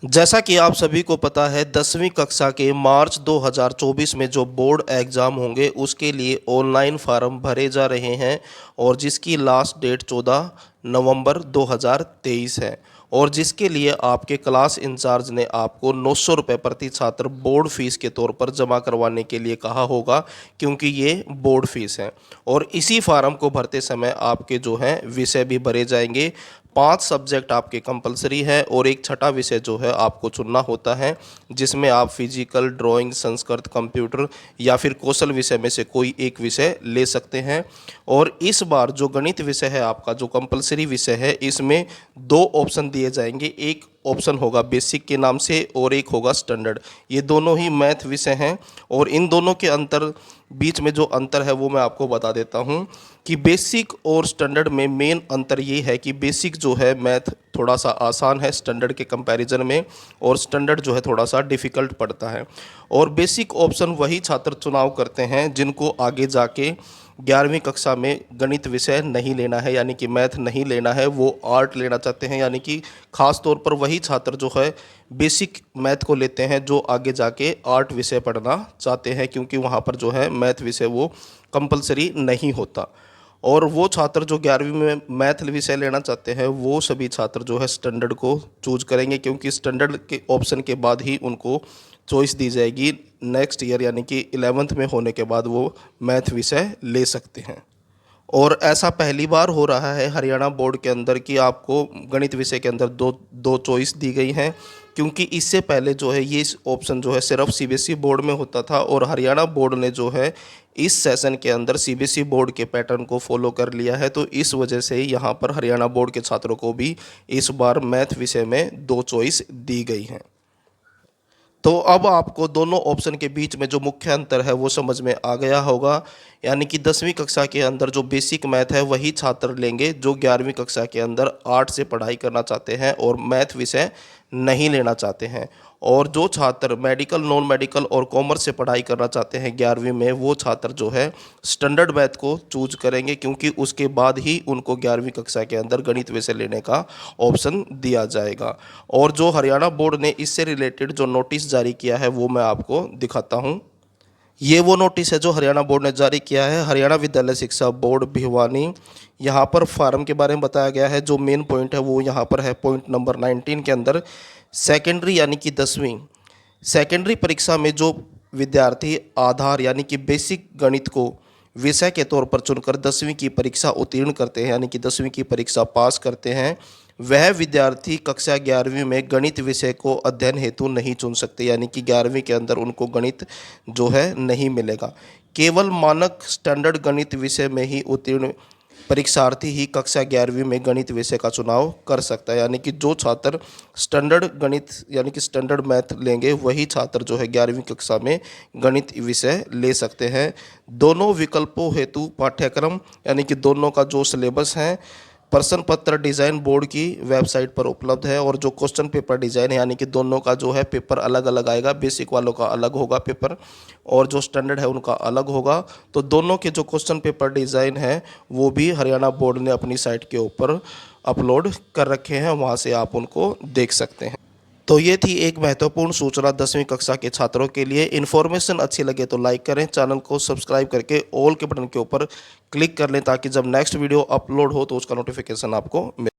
जैसा कि आप सभी को पता है 10वीं कक्षा के मार्च 2024 में जो बोर्ड एग्ज़ाम होंगे उसके लिए ऑनलाइन फार्म भरे जा रहे हैं और जिसकी लास्ट डेट 14 नवंबर 2023 है और जिसके लिए आपके क्लास इंचार्ज ने आपको 900 रुपये प्रति छात्र बोर्ड फीस के तौर पर जमा करवाने के लिए कहा होगा, क्योंकि ये बोर्ड फीस है। और इसी फार्म को भरते समय आपके जो हैं विषय भी भरे जाएंगे। 5 सब्जेक्ट आपके कंपलसरी है और एक छठा विषय जो है आपको चुनना होता है, जिसमें आप फिजिकल, ड्राइंग, संस्कृत, कंप्यूटर या फिर कौशल विषय में से कोई एक विषय ले सकते हैं। और इस बार जो गणित विषय है आपका, जो कंपलसरी विषय है, इसमें 2 ऑप्शन दिए जाएंगे। एक ऑप्शन होगा बेसिक के नाम से और एक होगा स्टैंडर्ड। ये दोनों ही मैथ विषय हैं और इन दोनों के बीच में जो अंतर है वो मैं आपको बता देता हूँ कि बेसिक और स्टैंडर्ड में मेन अंतर ये है कि बेसिक जो है मैथ थोड़ा सा आसान है स्टैंडर्ड के कंपैरिजन में, और स्टैंडर्ड जो है थोड़ा सा डिफ़िकल्ट पड़ता है। और बेसिक ऑप्शन वही छात्र चुनाव करते हैं जिनको आगे जाके 11वीं कक्षा में गणित विषय नहीं लेना है, यानी कि मैथ नहीं लेना है, वो आर्ट लेना चाहते हैं। यानी कि ख़ास तौर पर वही छात्र जो है बेसिक मैथ को लेते हैं जो आगे जाके आर्ट विषय पढ़ना चाहते हैं, क्योंकि वहाँ पर जो है मैथ विषय वो कंपलसरी नहीं होता। और वो छात्र जो 11वीं में मैथ विषय लेना चाहते हैं वो सभी छात्र जो है स्टैंडर्ड को चूज करेंगे, क्योंकि स्टैंडर्ड के ऑप्शन के बाद ही उनको चॉइस दी जाएगी नेक्स्ट ईयर, यानी कि 11th में होने के बाद वो मैथ विषय ले सकते हैं। और ऐसा पहली बार हो रहा है हरियाणा बोर्ड के अंदर कि आपको गणित विषय के अंदर दो दो चॉइस दी गई हैं, क्योंकि इससे पहले जो है ये ऑप्शन जो है सिर्फ सीबीएसई बोर्ड में होता था और हरियाणा बोर्ड ने जो है इस सेशन के अंदर सीबीएसई बोर्ड के पैटर्न को फॉलो कर लिया है। तो इस वजह से यहाँ पर हरियाणा बोर्ड के छात्रों को भी इस बार मैथ विषय में 2 चॉइस दी गई हैं। तो अब आपको दोनों ऑप्शन के बीच में जो मुख्य अंतर है वो समझ में आ गया होगा, यानी कि 10वीं कक्षा के अंदर जो बेसिक मैथ है वही छात्र लेंगे जो 11वीं कक्षा के अंदर आर्ट से पढ़ाई करना चाहते हैं और मैथ विषय नहीं लेना चाहते हैं। और जो छात्र मेडिकल, नॉन मेडिकल और कॉमर्स से पढ़ाई करना चाहते हैं 11वीं में, वो छात्र जो है स्टैंडर्ड मैथ को चूज करेंगे, क्योंकि उसके बाद ही उनको 11वीं कक्षा के अंदर गणित विषय लेने का ऑप्शन दिया जाएगा। और जो हरियाणा बोर्ड ने इससे रिलेटेड जो नोटिस जारी किया है वो मैं आपको दिखाता हूँ। ये वो नोटिस है जो हरियाणा बोर्ड ने जारी किया है। हरियाणा विद्यालय शिक्षा बोर्ड भिवानी, यहाँ पर फार्म के बारे में बताया गया है। जो मेन पॉइंट है वो यहाँ पर है पॉइंट नंबर 19 के अंदर। सेकेंडरी यानी कि 10वीं सेकेंडरी परीक्षा में जो विद्यार्थी आधार यानी कि बेसिक गणित को विषय के तौर पर चुनकर 10वीं की परीक्षा उत्तीर्ण करते हैं, यानी कि 10वीं की परीक्षा पास करते हैं, वह विद्यार्थी कक्षा 11वीं में गणित विषय को अध्ययन हेतु नहीं चुन सकते। यानी कि 11वीं के अंदर उनको गणित जो है नहीं मिलेगा। केवल मानक स्टैंडर्ड गणित विषय में ही उत्तीर्ण परीक्षार्थी ही कक्षा 11वीं में गणित विषय का चुनाव कर सकता है। यानी कि जो छात्र स्टैंडर्ड गणित यानी कि स्टैंडर्ड मैथ लेंगे वही छात्र जो है 11वीं कक्षा में गणित विषय ले सकते हैं। दोनों विकल्पों हेतु पाठ्यक्रम यानी कि दोनों का जो सिलेबस है प्रश्न पत्र डिज़ाइन बोर्ड की वेबसाइट पर उपलब्ध है। और जो क्वेश्चन पेपर डिज़ाइन है यानी कि दोनों का जो है पेपर अलग अलग आएगा। बेसिक वालों का अलग होगा पेपर और जो स्टैंडर्ड है उनका अलग होगा। तो दोनों के जो क्वेश्चन पेपर डिज़ाइन है वो भी हरियाणा बोर्ड ने अपनी साइट के ऊपर अपलोड कर रखे हैं, वहाँ से आप उनको देख सकते हैं। तो ये थी एक महत्वपूर्ण सूचना 10वीं कक्षा के छात्रों के लिए। इन्फॉर्मेशन अच्छी लगे तो लाइक करें, चैनल को सब्सक्राइब करके ऑल के बटन के ऊपर क्लिक कर लें ताकि जब नेक्स्ट वीडियो अपलोड हो तो उसका नोटिफिकेशन आपको मिले।